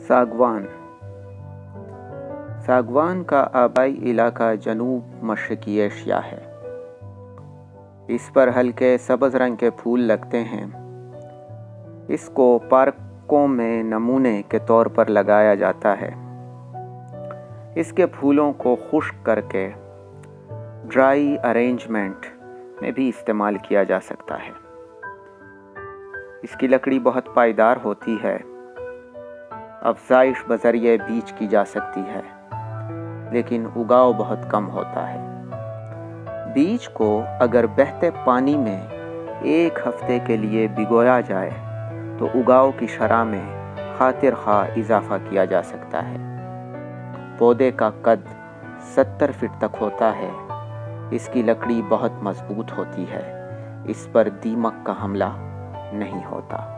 सागवान। सागवान का आबाई इलाका जनूब मशरकी एशिया है। इस पर हल्के सब्ज़ रंग के फूल लगते हैं। इसको पार्कों में नमूने के तौर पर लगाया जाता है। इसके फूलों को खुश्क करके ड्राई अरेंजमेंट में भी इस्तेमाल किया जा सकता है। इसकी लकड़ी बहुत पायदार होती है। अफ़ज़ाइश बज़रिए बीज की जा सकती है, लेकिन उगाव बहुत कम होता है। बीज को अगर बहते पानी में 1 हफ्ते के लिए भिगोया जाए तो उगाव की शरह में खातिर खा इजाफा किया जा सकता है। पौधे का कद 70 फीट तक होता है। इसकी लकड़ी बहुत मजबूत होती है। इस पर दीमक का हमला नहीं होता।